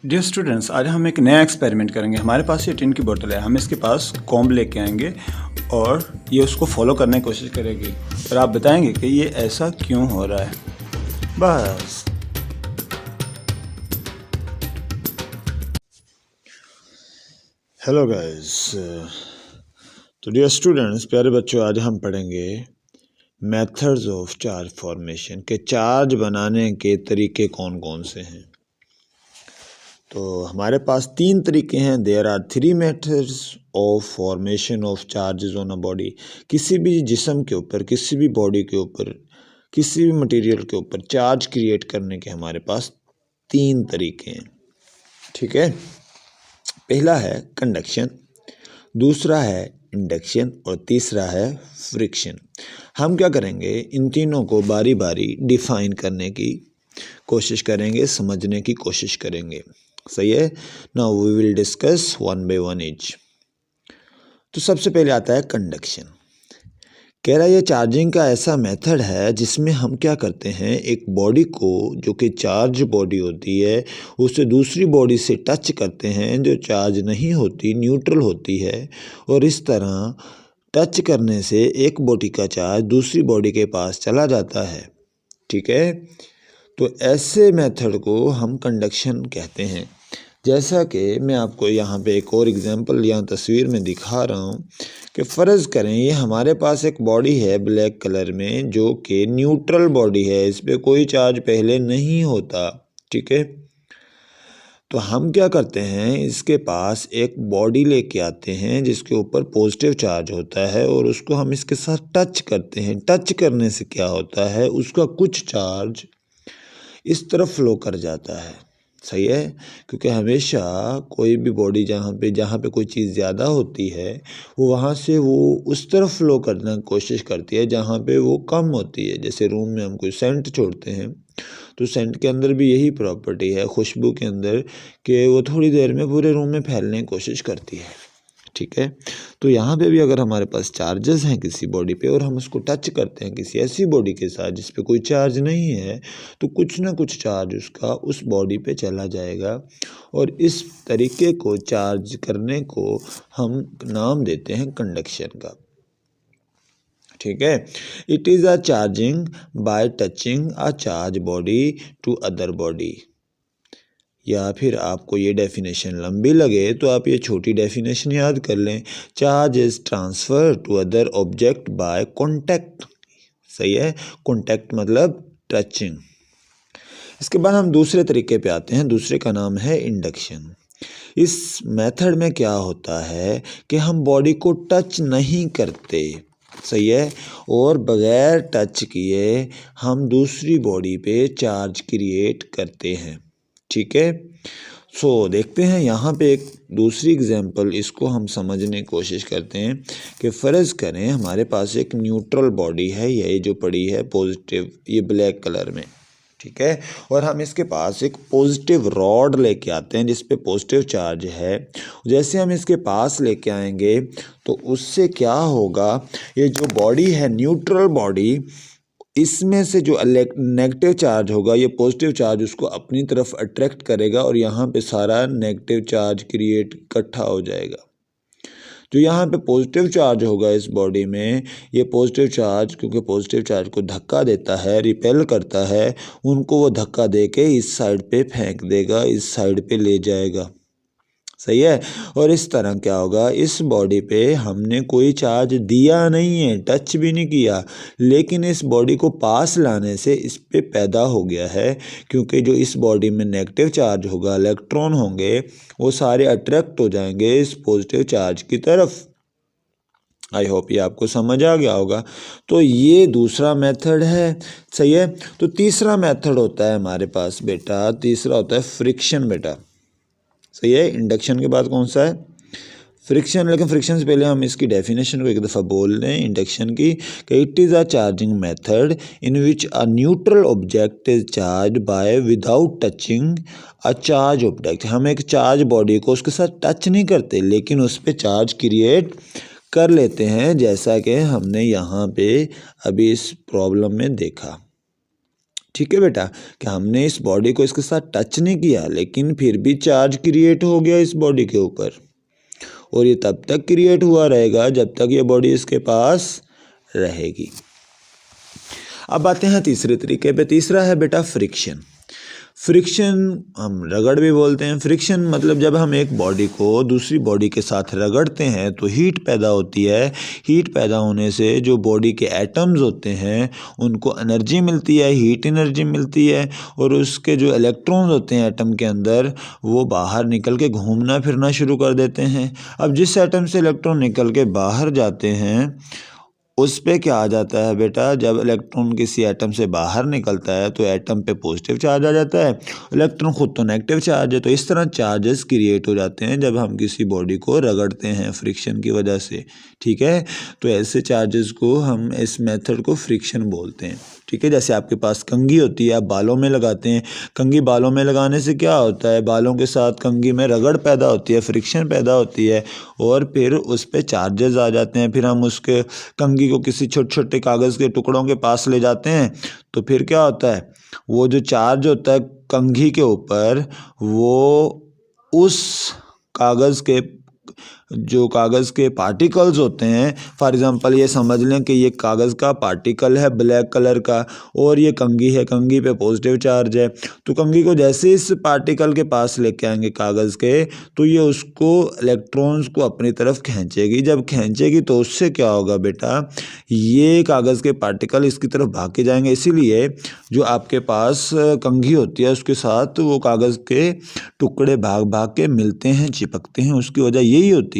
Dear students, आज हम एक नया एक्सपेरिमेंट करेंगे। हमारे पास ये टिन की बोतल है, हम इसके पास कॉम्ब लेके आएंगे और ये उसको फॉलो करने की कोशिश करेगी। और आप बताएंगे कि ये ऐसा क्यों हो रहा है। बस हेलो गाइस, तो डियर स्टूडेंट्स, प्यारे बच्चों, आज हम पढ़ेंगे मेथड्स ऑफ चार्ज फॉर्मेशन के चार्ज बनाने के तरीके कौन कौन से हैं। तो हमारे पास 3 तरीके हैं। There are 3 methods of formation of charges on a body. किसी भी जिस्म के ऊपर, किसी भी बॉडी के ऊपर, किसी भी मटेरियल के ऊपर चार्ज क्रिएट करने के हमारे पास 3 तरीके हैं। ठीक है, पहला है कंडक्शन, दूसरा है इंडक्शन और तीसरा है फ्रिक्शन। हम क्या करेंगे, इन तीनों को बारी बारी डिफाइन करने की कोशिश करेंगे, समझने की कोशिश करेंगे। सही है। Now we will discuss one by one each. तो सबसे पहले आता है कंडक्शन। कह रहा है ये चार्जिंग का ऐसा मेथड है जिसमें हम क्या करते हैं, एक बॉडी को जो कि चार्ज बॉडी होती है उसे दूसरी बॉडी से टच करते हैं जो चार्ज नहीं होती, न्यूट्रल होती है। और इस तरह टच करने से एक बॉडी का चार्ज दूसरी बॉडी के पास चला जाता है। ठीक है, तो ऐसे मेथड को हम कंडक्शन कहते हैं। जैसा कि मैं आपको यहाँ पे एक और एग्जांपल यहाँ तस्वीर में दिखा रहा हूँ कि फ़र्ज़ करें ये हमारे पास एक बॉडी है ब्लैक कलर में जो कि न्यूट्रल बॉडी है, इस पर कोई चार्ज पहले नहीं होता। ठीक है, तो हम क्या करते हैं, इसके पास एक बॉडी लेके आते हैं जिसके ऊपर पॉजिटिव चार्ज होता है और उसको हम इसके साथ टच करते हैं। टच करने से क्या होता है, उसका कुछ चार्ज इस तरफ फ्लो कर जाता है। सही है, क्योंकि हमेशा कोई भी बॉडी जहाँ पे कोई चीज़ ज़्यादा होती है वो वहाँ से वो उस तरफ फ्लो करने की कोशिश करती है जहाँ पे वो कम होती है। जैसे रूम में हम कोई सेंट छोड़ते हैं तो सेंट के अंदर भी यही प्रॉपर्टी है, खुशबू के अंदर, कि वो थोड़ी देर में पूरे रूम में फैलने की कोशिश करती है। ठीक है, तो यहाँ पे भी अगर हमारे पास चार्जेस हैं किसी बॉडी पे और हम उसको टच करते हैं किसी ऐसी बॉडी के साथ जिस पे कोई चार्ज नहीं है, तो कुछ ना कुछ चार्ज उसका उस बॉडी पे चला जाएगा। और इस तरीके को चार्ज करने को हम नाम देते हैं कंडक्शन का। ठीक है, it is a charging by touching a charge body to other body. या फिर आपको ये डेफिनेशन लंबी लगे तो आप ये छोटी डेफिनेशन याद कर लें। Charge is transfer to other object by contact. सही है, कॉन्टैक्ट मतलब टचिंग। इसके बाद हम दूसरे तरीके पे आते हैं, दूसरे का नाम है इंडक्शन। इस मेथड में क्या होता है कि हम बॉडी को टच नहीं करते। सही है, और बगैर टच किए हम दूसरी बॉडी पे चार्ज क्रिएट करते हैं। ठीक है, सो देखते हैं यहाँ पे एक दूसरी एग्जांपल, इसको हम समझने की कोशिश करते हैं कि फ़र्ज़ करें हमारे पास एक न्यूट्रल बॉडी है, ये जो पड़ी है पॉजिटिव, ये ब्लैक कलर में। ठीक है, और हम इसके पास एक पॉजिटिव रॉड लेके आते हैं जिस पे पॉजिटिव चार्ज है। जैसे हम इसके पास लेके आएंगे तो उससे क्या होगा, ये जो बॉडी है न्यूट्रल बॉडी, इसमें से जो नेगेटिव चार्ज होगा ये पॉजिटिव चार्ज उसको अपनी तरफ अट्रैक्ट करेगा और यहाँ पे सारा नेगेटिव चार्ज क्रिएट इकट्ठा हो जाएगा। जो यहाँ पे पॉजिटिव चार्ज होगा इस बॉडी में, ये पॉजिटिव चार्ज क्योंकि पॉजिटिव चार्ज को धक्का देता है, रिपेल करता है, उनको वो धक्का दे के इस साइड पे फेंक देगा, इस साइड पे ले जाएगा। सही है, और इस तरह क्या होगा, इस बॉडी पे हमने कोई चार्ज दिया नहीं है, टच भी नहीं किया, लेकिन इस बॉडी को पास लाने से इस पे पैदा हो गया है। क्योंकि जो इस बॉडी में नेगेटिव चार्ज होगा, इलेक्ट्रॉन होंगे, वो सारे अट्रैक्ट हो जाएंगे इस पॉजिटिव चार्ज की तरफ। आई होप ये आपको समझ आ गया होगा। तो ये दूसरा मेथड है। सही है, तो तीसरा मेथड होता है हमारे पास बेटा, तीसरा होता है फ्रिक्शन बेटा। सही है, इंडक्शन के बाद कौन सा है, फ्रिक्शन। लेकिन फ्रिक्शन से पहले हम इसकी डेफिनेशन को एक दफ़ा बोल लें इंडक्शन की, कि it is a charging method in which a neutral object is charge by without touching a charge object. हम एक चार्ज बॉडी को उसके साथ टच नहीं करते लेकिन उस पर चार्ज क्रिएट कर लेते हैं, जैसा कि हमने यहाँ पे अभी इस प्रॉब्लम में देखा। ठीक है बेटा, कि हमने इस बॉडी को इसके साथ टच नहीं किया लेकिन फिर भी चार्ज क्रिएट हो गया इस बॉडी के ऊपर, और ये तब तक क्रिएट हुआ रहेगा जब तक ये बॉडी इसके पास रहेगी। अब आते हैं तीसरे तरीके पे। तीसरा है बेटा फ्रिक्शन। फ्रिक्शन हम रगड़ भी बोलते हैं। फ्रिक्शन मतलब जब हम एक बॉडी को दूसरी बॉडी के साथ रगड़ते हैं तो हीट पैदा होती है। हीट पैदा होने से जो बॉडी के एटम्स होते हैं उनको एनर्जी मिलती है, हीट एनर्जी मिलती है, और उसके जो इलेक्ट्रॉन्स होते हैं एटम के अंदर वो बाहर निकल के घूमना फिरना शुरू कर देते हैं। अब जिस एटम से इलेक्ट्रॉन निकल के बाहर जाते हैं उस पे क्या आ जाता है बेटा, जब इलेक्ट्रॉन किसी एटम से बाहर निकलता है तो एटम पे पॉजिटिव चार्ज आ जाता है, इलेक्ट्रॉन खुद तो नेगेटिव चार्ज है। तो इस तरह चार्जेस क्रिएट हो जाते हैं जब हम किसी बॉडी को रगड़ते हैं फ्रिक्शन की वजह से। ठीक है, तो ऐसे चार्जेस को हम इस मेथड को फ्रिक्शन बोलते हैं। ठीक है, जैसे आपके पास कंघी होती है, आप बालों में लगाते हैं। कंघी बालों में लगाने से क्या होता है, बालों के साथ कंघी में रगड़ पैदा होती है, फ्रिक्शन पैदा होती है, और फिर उस पर चार्जेस आ जाते हैं। फिर हम उसके कंघी को किसी छोटे छोटे कागज़ के टुकड़ों के पास ले जाते हैं तो फिर क्या होता है, वो जो चार्ज होता है कंघी के ऊपर वो उस कागज़ के जो कागज़ के पार्टिकल्स होते हैं, फॉर एग्ज़ाम्पल ये समझ लें कि ये कागज़ का पार्टिकल है ब्लैक कलर का और ये कंघी है, कंघी पे पॉजिटिव चार्ज है, तो कंघी को जैसे इस पार्टिकल के पास लेके आएंगे कागज़ के तो ये उसको इलेक्ट्रॉन्स को अपनी तरफ खींचेगी। जब खींचेगी तो उससे क्या होगा बेटा, ये कागज़ के पार्टिकल इसकी तरफ भाग के जाएंगे। इसीलिए जो आपके पास कंघी होती है उसके साथ वो कागज़ के टुकड़े भाग भाग के मिलते हैं, चिपकते हैं, उसकी वजह यही होती है।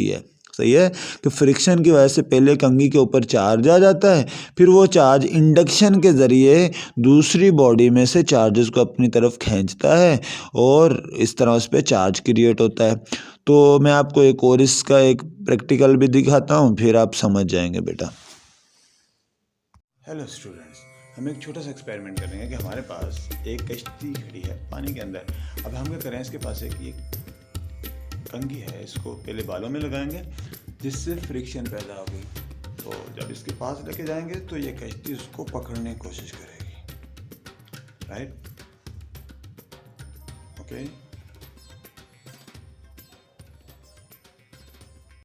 सही है कि फ्रिक्शन की वजह से पहले कंघी के ऊपर चार्ज आ जाता है, फिर वो चार्ज इंडक्शन के ज़रिए दूसरी बॉडी में से चार्जेस को अपनी तरफ खींचता है और इस तरह उस पर चार्ज क्रिएट होता है। तो मैं आपको एक और इसका एक प्रैक्टिकल भी दिखाता हूँ, फिर आप समझ जाएंगे बेटा। हेलो स्टूडेंट्स, हम एक छोटा सा एक्सपेरिमेंट करेंगे कि हमारे पास एक कश्ती खड़ी है पानी के अंदर। अब हम क्या करें, इसके पास एक ये कंघी है, इसको पहले बालों में लगाएंगे जिससे फ्रिक्शन पैदा होगी। तो जब इसके पास लेके जाएंगे तो ये कश्ती उसको पकड़ने की कोशिश करेगी। Right, okay.